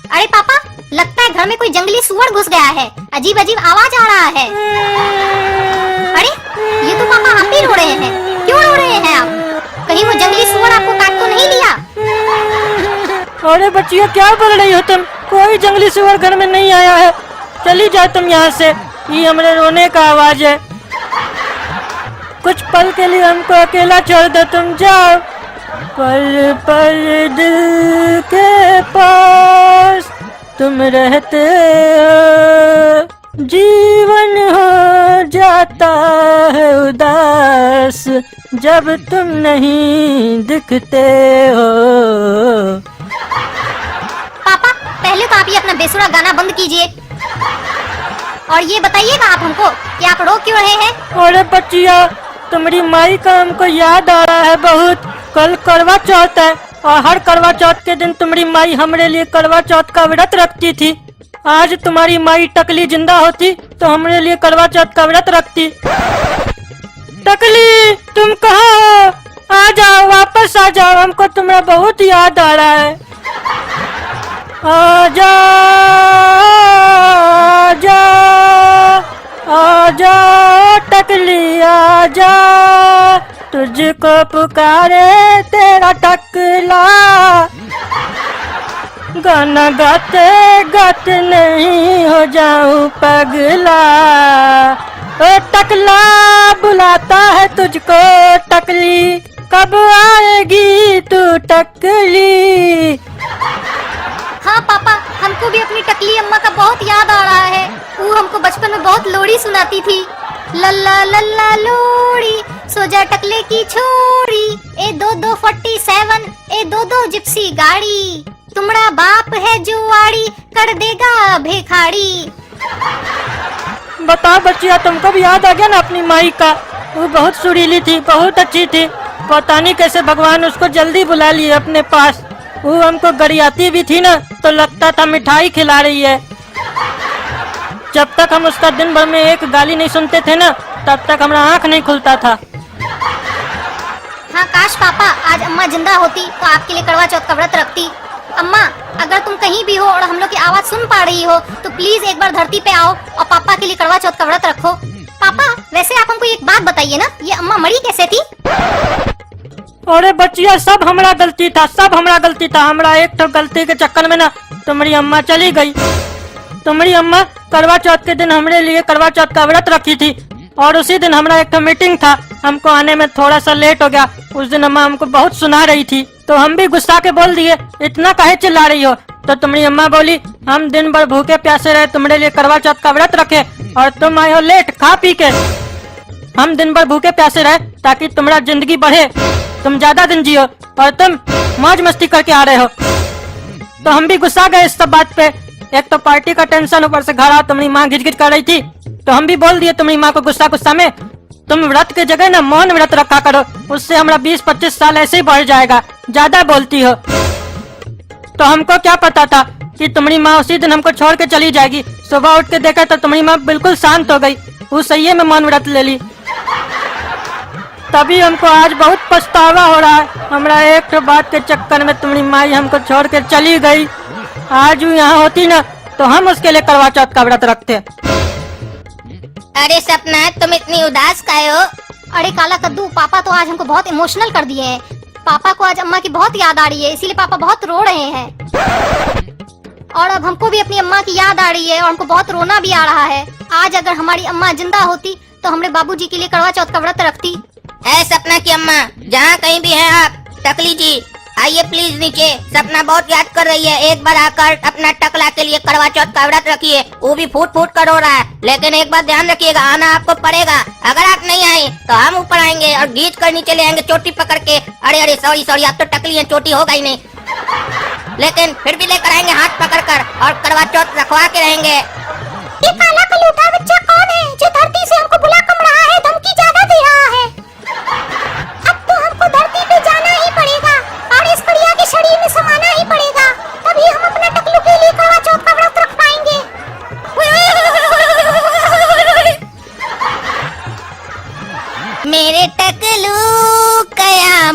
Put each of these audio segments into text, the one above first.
अरे पापा, लगता है घर में कोई जंगली सुअर घुस गया है। अजीब अजीब आवाज आ रहा है। अरे ये तो पापा आप ही रो रहे हैं। क्यों रो रहे हैं आप? कहीं वो जंगली सुअर आपको काट तो नहीं लिया? अरे बच्चियों, क्या बोल रही हो तुम? कोई जंगली सुअर घर में नहीं आया है। चली जाओ तुम यहाँ से। ये हमारे रोने का आवाज है। कुछ पल के लिए हमको अकेला छोड़ दो, तुम जाओ। पल पल दिल के पास तुम रहते हो, जीवन हो जाता है उदास जब तुम नहीं दिखते हो। पापा, पहले तो आप ये अपना बेसुरा गाना बंद कीजिए और ये बताइएगा आप हमको कि आप रो क्यों रहे हैं? अरे बच्चिया, तुम्हारी माई का हमको याद आ रहा है बहुत। कल करवा चौथ है और हर करवा चौथ के दिन तुम्हारी माई हमारे लिए करवा चौथ का व्रत रखती थी। आज तुम्हारी माई टकली जिंदा होती तो हमारे लिए करवा चौथ का व्रत रखती। टकली, तुम कहाँ हो? आ जाओ, वापस आ जाओ, हमको तुम्हारा बहुत याद आ रहा है। आजा आजा आजा टकली आजा, तुझको पुकारे तेरा टकला। गाना गाते गाते नहीं हो जाऊं पगला। ओ टकला बुलाता है तुझको टकली, कब आएगी तू टकली? हाँ पापा, हमको भी अपनी टकली अम्मा का बहुत याद आ रहा है। वो हमको बचपन में बहुत लोरी सुनाती थी। लल्ला लल्ला लोरी, सो जा टकले की छोरी, ए 2247, ए 22 जिप्सी गाड़ी, तुम्हारा बाप है जुआड़ी, कर देगा भेखाड़ी। बताओ बच्चिया, तुमको भी याद आ गया ना अपनी माई का? वो बहुत सुरीली थी, बहुत अच्छी थी। पता नहीं कैसे भगवान उसको जल्दी बुला लिए अपने पास। वो हमको गरियाती भी थी ना, तो लगता था मिठाई खिला रही है। जब तक हम उसका दिन भर में एक गाली नहीं सुनते थे ना, तब तक हमारा आँख नहीं खुलता था। हाँ काश पापा आज अम्मा जिंदा होती तो आपके लिए करवा चौथ का व्रत रखती। अम्मा, अगर तुम कहीं भी हो और हम लोग की आवाज सुन पा रही हो तो प्लीज एक बार धरती पे आओ और पापा के लिए करवा चौथ का व्रत रखो। पापा, वैसे आप हमको एक बात बताइए ना, ये अम्मा मरी कैसे थी? अरे बच्चिया, सब हमारा गलती था, सब हमारा गलती था। हमारा एक तो गलती के चक्कर में ना तुम्हारी अम्मा चली गई। तुम्हारी अम्मा करवा चौथ के दिन हमारे लिए करवा चौथ का व्रत रखी थी और उसी दिन हमारा एक तो मीटिंग था। हमको आने में थोड़ा सा लेट हो गया। उस दिन अम्मा हमको बहुत सुना रही थी तो हम भी गुस्सा के बोल दिए, इतना काहे चिल्ला रही हो? तो तुम्हारी अम्मा बोली, हम दिन भर भूखे प्यासे रहे, तुम्हारे लिए करवा चौथ का व्रत रखे और तुम आए हो लेट खा पी के। हम दिन भर भूखे प्यासे रहे ताकि तुम्हारा जिंदगी बढ़े, तुम ज्यादा दिन जियो, और तुम मौज मस्ती करके आ रहे हो। तो हम भी गुस्सा गए इस सब बात पे। एक तो पार्टी का टेंशन, ऊपर से घर आ तुम्हारी माँ घिच घिच कर रही थी तो हम भी बोल दिए तुम्हारी माँ को गुस्सा गुस्सा में, तुम व्रत के जगह ना मौन व्रत रखा करो, उससे हमारा 20-25 साल ऐसे ही बढ़ जाएगा, ज्यादा बोलती हो। तो हमको क्या पता था कि तुम्हारी माँ उसी दिन हमको छोड़ के चली जाएगी। सुबह उठ के देखा तो तुम्हारी माँ बिल्कुल शांत हो गई, वो सही में मौन व्रत ले ली। तभी हमको आज बहुत पछतावा हो रहा है। हमारा एक तो बात के चक्कर में तुम्हारी माँ हमको छोड़ के चली गई। आज वो यहाँ होती ना तो हम उसके लिए करवा चौथ का व्रत रखते। अरे सपना, तुम इतनी उदास काहे हो? अरे काला कद्दू, पापा तो आज हमको बहुत इमोशनल कर दिए हैं। पापा को आज अम्मा की बहुत याद आ रही है, इसीलिए पापा बहुत रो रहे हैं। और अब हमको भी अपनी अम्मा की याद आ रही है और हमको बहुत रोना भी आ रहा है। आज अगर हमारी अम्मा जिंदा होती तो हमरे बाबूजी के लिए करवा चौथ का व्रत रखती। है सपना की अम्मा, जहाँ कहीं भी है आप, टकली जी आइए प्लीज नीचे। सपना बहुत याद कर रही है, एक बार आकर अपना टकला के लिए करवा चौथ का व्रत रखिए। वो भी फूट फूट कर रो रहा है, लेकिन एक बात ध्यान रखिएगा, आना आपको पड़ेगा। अगर आप नहीं आए तो हम ऊपर आएंगे और घींच कर नीचे ले आएंगे चोटी पकड़ के। अरे अरे सॉरी सॉरी, आप तो टकली है, चोटी होगा ही नहीं, लेकिन फिर भी लेकर आएंगे हाथ पकड़ कर और करवा चौथ रखवा के रहेंगे। ये काला कलूटा बच्चा कौन है जो धरती से हमको बुला कम रहा है, धमकी ज्यादा दे रहा है? अब तो हमको धरती पे जाना ही पड़ेगा और इस बढ़िया के शरीर में समाना ही पड़ेगा, तभी हम अपना टकलू के लिए करवा चौथ का व्रत रख पाएंगे। मेरे टकलू कयामत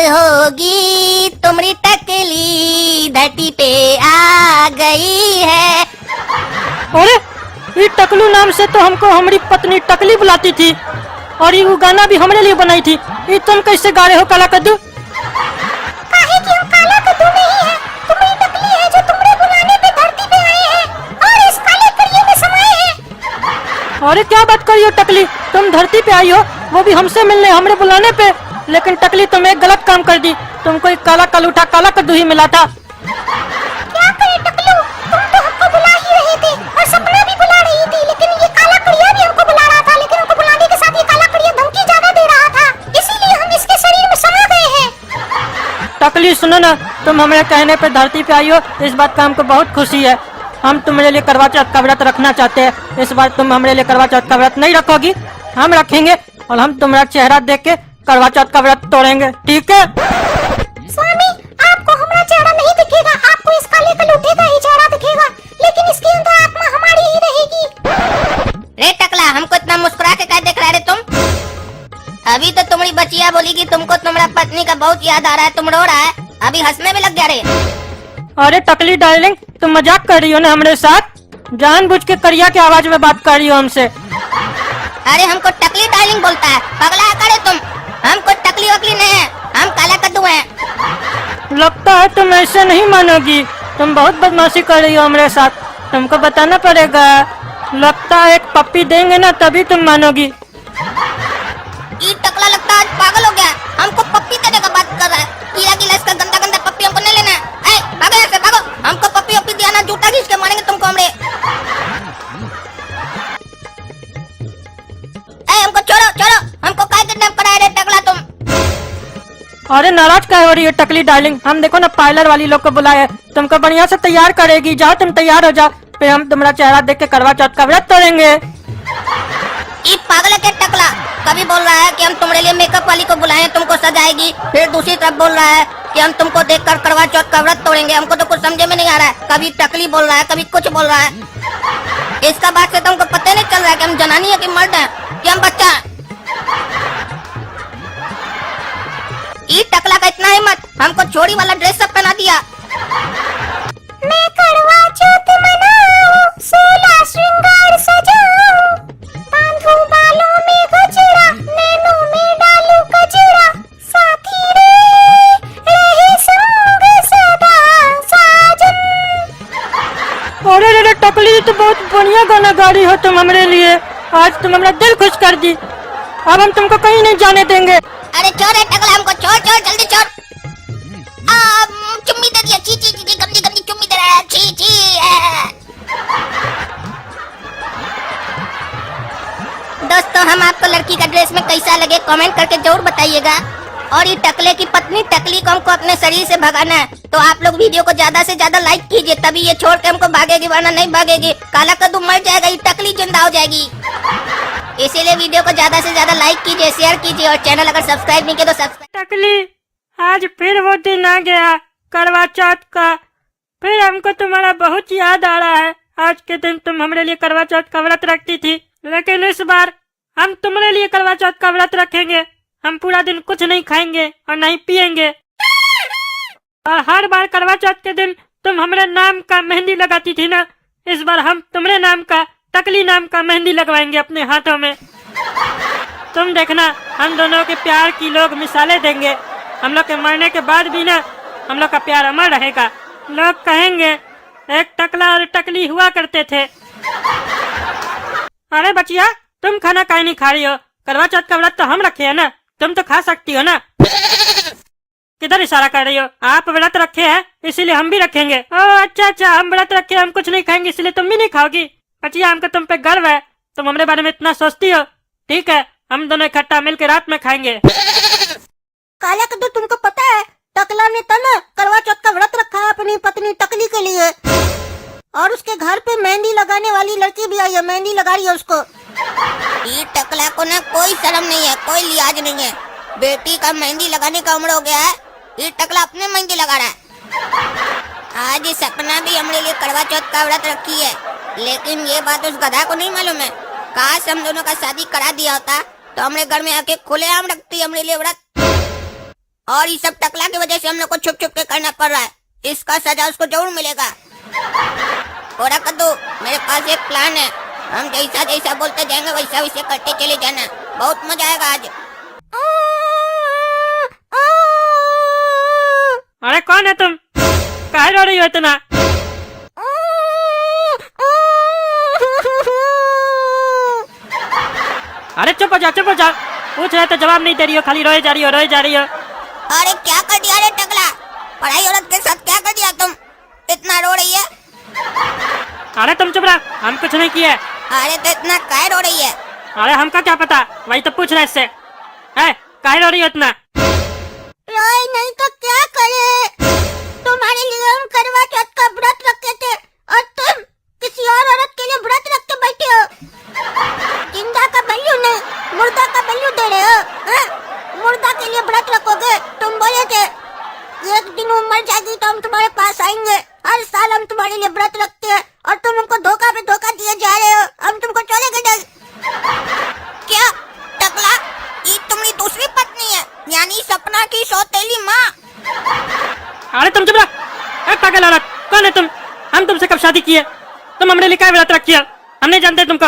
होगी तुम्हारी टकली धरती पे आ गई है। अरे ये टकलू नाम से तो हमको हमारी पत्नी टकली बुलाती थी, और ये गाना भी हमरे लिए बनाई थी। ये तुम कैसे गा रहे हो काला कद्दू? काहे कि हम काला कद्दू नहीं है, तुम्हारी टकली है जो तुम्हारे बुलाने पे धरती पे आए हैं और इस काले करिए में समाये हैं। अरे क्या बात करी हो टकली, तुम धरती पे आई हो, वो भी हमसे मिलने हमरे बुलाने पे। लेकिन टकली तुम एक गलत काम कर दी, तुमको एक काला कलूठा काला कद्दू ही मिला था। क्या करे टकलू, तुम तो हमको बुला ही रहे थे और सपना भी बुला रही थी, लेकिन ये काला करिया भी हमको बुला रहा था, लेकिन हमको बुलाने के साथ ये काला करिया धमकी ज्यादा दे रहा था, इसीलिए हम इसके शरीर में समा गए हैं। टकली सुनो ना, तुम हमारे कहने पे धरती पे आई हो, इस बात का हमको बहुत खुशी है। हम तुम्हारे लिए करवा चौथ का व्रत रखना चाहते हैं। इस बार तुम हमारे लिए करवा चौथ का व्रत नहीं रखोगी, हम रखेंगे, और हम तुम्हारा चेहरा देख के करवा चौथ का व्रत तोड़ेंगे, ठीक है? स्वामी, आपको हमारा चेहरा नहीं दिखेगा, आपको इस काले कलूठे का ही चेहरा दिखेगा, लेकिन इसके अंदर आत्मा हमारी ही रहेगी। रे टकला, हमको इतना मुस्कुरा के क्या देख रहा है तुम? अभी तो तुम्हारी बचिया बोली कि तुमको तुम्हारा पत्नी का बहुत याद आ रहा है, तुम रो रहा है, अभी हंसने में लग गया रे। अरे टकली डार्लिंग, तुम मजाक कर रही हो ना हमारे साथ? जानबूझ के करिया की आवाज में बात कर रही हो हमसे। अरे हमको टकली डार्लिंग बोलता है, पगला है करे तुम? हमको टकली वकली नहीं है, हम काला कद्दू हैं। लगता है तुम ऐसे नहीं मानोगी, तुम बहुत बदमाशी कर रही हो हमारे साथ, तुमको बताना पड़ेगा। लगता है एक पप्पी देंगे ना तभी तुम मानोगी। ये टकला लगता है आज पागल हो गया, हमको पप्पी देने का बात कर रहा है। कीड़ा गिलास का गंदा गंदा पप्पी हमको नहीं लेना है। ए, भागो यहाँ से भागो, हमको पप्पी वप्पी दिया ना, जूता घींच के मारेंगे तुमको हमरे। ए, हमको छोड़ो छोड़ो, हमको काय किडनैप करा रे टकला तुम? अरे नाराज क्या हो रही है टकली डार्लिंग? हम देखो ना पार्लर वाली लोग को बुलाए, तुमको बढ़िया से तैयार करेगी। जाओ तुम तैयार हो जाओ, फिर हम तुम्हारा चेहरा देख के करवा चौथ का व्रत तोड़ेंगे। ये पागल है क्या टकला? कभी बोल रहा है कि हम तुम्हारे लिए मेकअप वाली को बुलाए, तुमको सजाएगी, फिर दूसरी तरफ बोल रहा है कि हम तुमको देखकर करवा चौथ का व्रत तोड़ेंगे। हमको तो कुछ समझे में नहीं आ रहा है, कभी टकली बोल रहा है, कभी कुछ बोल रहा है। इसका बात से तुमको पता नहीं चल रहा है कि हम जनानी है कि मर्द है कि हम बच्चा है। ये टकला का इतना हिम्मत, हमको चोरी वाला ड्रेस सब पहना दिया। मैं करवा चौथ मनाऊं, 16 श्रृंगार सजाऊं, बांधूं बालों में गजरा, नैनों में डालूं कजरा, साथी रे रहे संग सदा साजन। अरे रे टकली, तो बहुत बढ़िया गाना गा रही हो तुम हमारे लिए, आज तुम हमारा दिल खुश कर दी। अब हम तुमको कहीं नहीं जाने देंगे। अरे छोड़ रे टकला, हमको छोड़ छोड़ जल्दी छोड़। चुम्मी दे दिया, ची ची ची गंदी गंदी चुम्मी दे रहा है, ची ची। दोस्तों, हम आपको लड़की का ड्रेस में कैसा लगे कमेंट करके जरूर बताइएगा। और ये टकले की पत्नी टकली को हमको अपने शरीर से भगाना है, तो आप लोग वीडियो को ज्यादा से ज्यादा लाइक कीजिए, तभी ये छोड़ के हमको भागेगी, वरना नहीं भागेगी। काला कद्दू मर जाएगा, ये टकली जिंदा हो जाएगी। इसीलिए वीडियो को ज्यादा से ज्यादा लाइक कीजिए, शेयर कीजिए, और चैनल अगर सब्सक्राइब नहीं किया तो सब्सक्राइब। टकली, आज फिर वो दिन आ गया करवा चौथ का, फिर हमको तुम्हारा बहुत याद आ रहा है। आज के दिन तुम हमारे लिए करवा चौथ का व्रत रखती थी, लेकिन इस बार हम तुम्हारे लिए करवा चौथ का व्रत रखेंगे। हम पूरा दिन कुछ नहीं खाएंगे और नहीं पिएंगे, और हर बार करवा चौथ के दिन तुम हमारे नाम का मेहंदी लगाती थी ना, इस बार हम तुम्हारे नाम का, टकली नाम का मेहंदी लगवाएंगे अपने हाथों में। तुम देखना, हम दोनों के प्यार की लोग मिसालें देंगे। हम लोग के मरने के बाद भी ना हम लोग का प्यार अमर रहेगा। लोग कहेंगे एक टकला और टकली हुआ करते थे। अरे बचिया, तुम खाना काहे नहीं खा रही हो? करवा चौथ का व्रत तो हम रखे है ना, तुम तो खा सकती हो ना। किधर इशारा कर रही हो? आप व्रत रखे हैं इसीलिए हम भी रखेंगे। ओह अच्छा अच्छा, हम व्रत रखे, हम कुछ नहीं खाएंगे इसलिए तुम भी नहीं खाओगी। बचिया, हमको तुम पे गर्व है, तुम हमारे बारे में इतना सोचती हो। ठीक है, हम दोनों इकट्ठा मिल के रात में खाएंगे। काला कद्दू, तुमको पता है टकला ने तो ना करवा चौथ का व्रत रखा है अपनी पत्नी टकली के लिए, और उसके घर पे मेहंदी लगाने वाली लड़की भी आई है, मेहंदी लगा रही है उसको। ये टकला को ना कोई शर्म नहीं है, कोई लिहाज नहीं है। बेटी का मेहंदी लगाने का उम्र हो गया है, ये टकला अपने मेहंदी लगा रहा है। आज ये सपना भी हमारे लिए करवा चौथ का व्रत रखी है, लेकिन ये बात उस गधा को नहीं मालूम है। काश हम दोनों का शादी करा दिया होता तो हमारे घर में आके खुलेआम रखती हमारे लिए व्रत। और इस सब टकला की वजह से हम लोग को छुप छुप के करना पड़ रहा है। इसका सजा उसको जरूर मिलेगा। थोड़ा कद्दू, मेरे पास एक प्लान है। हम जैसा जैसा बोलते जाएंगे वैसा वैसे करते चले जाना। बहुत मजा आएगा आज। अरे कौन है तुम? काहे रो रही हो इतना? अरे चुप हो जाओ। पूछ रहे तो जवाब नहीं दे रही हो, खाली रोए जा रही हो। अरे क्या कर दिया रे टकला? पढ़ाई औरत के साथ क्या कर दिया तुम? इतना रो रही है? अरे तुम चुप रहा, हम कुछ नहीं किए। अरे तो इतना काहे रो रही है? अरे हमका क्या पता, वही तो पूछ रहे इससे। काहे रो रही हो इतना? रोए नहीं तो क्या करे? तुम्हारे लिए हम करवा चौथ का व्रत रखे थे और तुम किसी और औरत के लिए व्रत रख के बैठे हो। जिंदा का वैल्यू नहीं, मुर्दा का वैल्यू दे रहे हो। हाँ? मुर्दा के लिए व्रत रखोगे? तुम बोले थे एक दिन वो मर जाएगी तो हम तुम्हारे पास आएंगे। हर साल हम तुम्हारे लिए व्रत रखते हैं और तुम हमको धोखा पे धोखा दिए जा रहे हो। हम तुमको छोड़ेंगे नहीं। क्या टकला, ये तुम्हारी दूसरी पत्नी है, यानी सपना की सौतेली माँ? अरे तुम चुप रहा, पागल औरत, कौन है तुम? हम तुमसे कब शादी किए? तुम हमने लिखा है व्रत रखिए, हम नहीं जानते तुमको।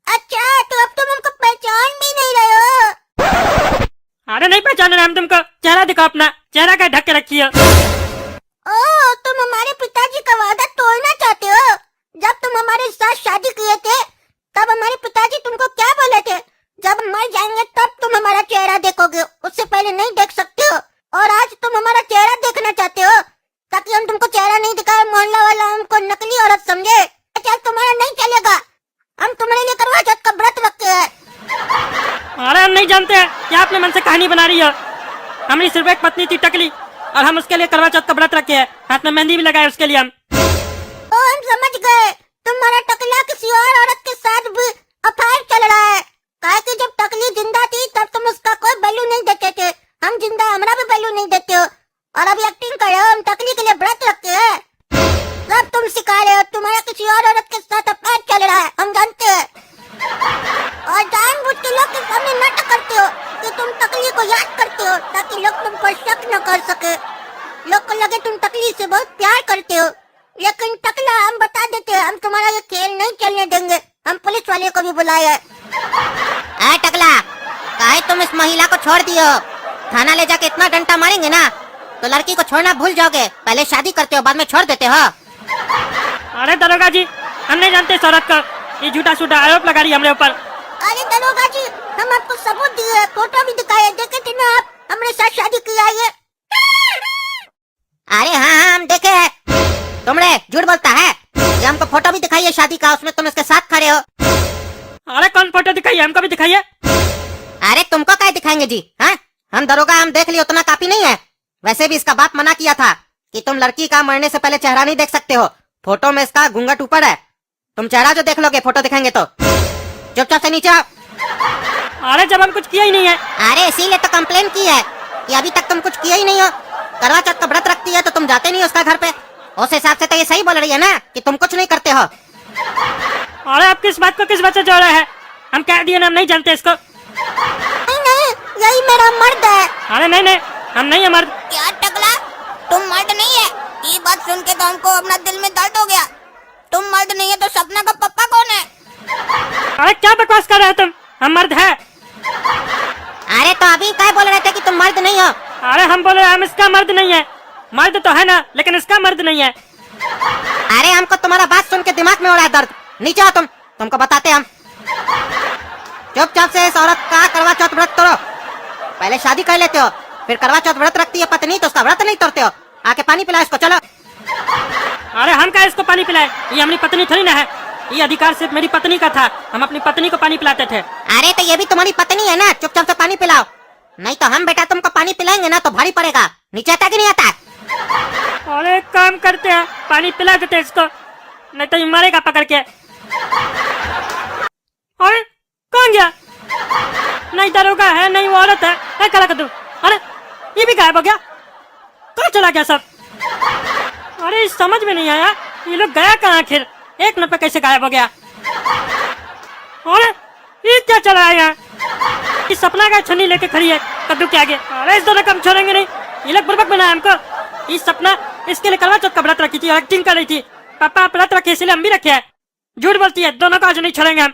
अच्छा, तो अब तुम हमको पहचान भी नहीं रहे हो? अरे नहीं पहचान रहे हम तुमको। चेहरा दिखाओ अपना, चेहरा का ढक के रखिए। ओह, तुम हमारे पिताजी का वादा तोड़ना चाहते हो? जब तुम हमारे साथ शादी किए थे तब हमारे पिताजी तुमको क्या बोले थे? जब हम मर जाएंगे तब तुम हमारा चेहरा देखोगे, उससे पहले नहीं देख सकते हो। और आज तुम हमारा चेहरा देखना चाहते हो ताकि हम तुमको चेहरा नहीं दिखाए, मोहल्ला वाला हमको नकली औरत समझे। अच्छा, तुम्हारा नहीं चलेगा। हम तुम्हारे लिए करवा चौथ का व्रत रखे हैं। अरे हम नहीं जानते हैं क्या अपने मन से कहानी बना रही हो। हमारी सिर्फ एक पत्नी थी टकली, और हम उसके लिए करवा चौथ का व्रत रखे हैं। हाथ में मेहंदी भी लगाए उसके लिए हम। हम समझ गए, तुम्हारा टकला किसी और औरत के साथ भी अफेयर चल रहा है। काहे कि जब टकली जिंदा थी तब तुम उसका कोई वैल्यू नहीं देते थे। हम जिंदा हमारा भी वैल्यू नहीं देते हो। और अभी एक्टिंग कर रहे हो, हम टकली के लिए व्रत रखते हैं। सब तुम सिखा रहे हो, तुम्हारा किसी और औरत के साथ अफेयर चल रहा है, हम जानते हैं। और जानबूझ के लोग के सामने नाटक करते हो कि तुम टकली को याद करते हो ताकि लोग तुम पर शक न कर सके। लोग को लगे तुम टकली से बहुत प्यार करते हो। लेकिन टकला, हम बता देते हैं, हम तुम्हारा ये खेल नहीं चलने देंगे। हम पुलिस वाले को भी बुलाए हैं। टकला, काहे तुम इस महिला को छोड़ दियो? थाना ले जाके इतना डंडा मारेंगे ना तो लड़की को छोड़ना भूल जाओगे। पहले शादी करते हो, बाद में छोड़ देते हो। अरे दरोगा जी, हम नहीं जानते इस औरत को। ये झूठा सूठा आरोप लगा रही है हमरे ऊपर। अरे दरोगा जी, हम आपको सबूत दिए, फोटो भी दिखाए, देखे थे ना आप हमारे साथ शादी किया है। अरे हाँ, हम देखे हैं। तुमने झूठ बोलता है। ये हमको फोटो भी दिखाई है शादी का, उसमें तुम इसके साथ खड़े हो। अरे कौन फोटो दिखाइए? हमको भी दिखाइए। अरे तुमको क्या दिखाएंगे जी? हाँ, हम दरोगा, हम देख लिए, उतना काफी नहीं है। वैसे भी इसका बाप मना किया था कि तुम लड़की का मरने से पहले चेहरा नहीं देख सकते हो। फोटो में इसका घूंघट ऊपर है, तुम चेहरा जो देख लोगे फोटो दिखाएंगे तो। चुपचाप से नीचे आओ। अरे जब हम कुछ किया ही नहीं है। अरे इसीलिए तो कंप्लेन की है कि अभी तक तुम कुछ किया ही नहीं हो। करवा चौथ का व्रत रखती है तो तुम जाते नहीं हो उसका घर पे। उस हिसाब से तो ये सही बोल रही है ना कि तुम कुछ नहीं करते हो। अरे आप किस बात को किस बात से जोड़ रहे हैं? हम कह दिए ना, हम नहीं जानते इसको। नहीं, यही मेरा मर्द है। अरे नहीं, हम नहीं है मर्द। क्या टकला, तुम मर्द नहीं है? ये बात सुन के तो हमको अपना दिल में दर्द हो गया। तुम मर्द नहीं है तो सपना का पप्पा कौन है? अरे क्या बकवास कर रहे हो तुम? हम मर्द है। अरे तो अभी क्या बोल रहे थे कि तुम मर्द नहीं हो? अरे हम बोले हम इसका मर्द नहीं है। मर्द तो है ना, लेकिन इसका मर्द नहीं है। अरे हमको तुम्हारा बात सुन के दिमाग में हो रहा है दर्द। नीचे आओ, तुमको बताते हम। चुपचाप से इस औरत का करवा चौथ व्रत तोड़ो। पहले शादी कर लेते हो, फिर करवा चौथ व्रत रखती है पत्नी तो उसका व्रत नहीं तोड़ते हो। आके पानी पिलाओ इसको, चलो। अरे हम क्या इसको पानी पिलाए? ये हमारी पत्नी थोड़ी ना है। ये अधिकार सिर्फ मेरी पत्नी का था, हम अपनी पत्नी को पानी पिलाते थे। अरे तो ये भी तुम्हारी पत्नी है ना, चुपचाप से पानी पिलाओ, नहीं तो हम बेटा तुमको पानी पिलाएंगे ना तो भारी पड़ेगा। नीचे आता कि नहीं आता? अरे एक काम करते हैं, पानी पिला देते इसको, नहीं तो ये मरेगा पकड़ के। अरे कौन गया? नहीं दरोगा है, नहीं वो औरत है। कला कर दू। अरे ये भी गायब हो गया, कहाँ चला गया सब? अरे समझ में नहीं आया ये लोग गया कहाँ आखिर? एक मिनट पे कैसे गायब हो गया? अरे ये क्या चला है यहाँ? इस सपना का छन्नी लेके खड़ी है। कद्दू के आगे। अरे इस दोनों को हम छोड़ेंगे नहीं, ये लोग बुड़बक बनाया हमको। इस सपना इसके लिए करवा चौथ का व्रत रखी थी और एक्टिंग कर रही थी। पापा आप व्रत रखे इसलिए हम भी रखे हैं। झूठ बोलती है, दोनों को आज नहीं छोड़ेंगे हम।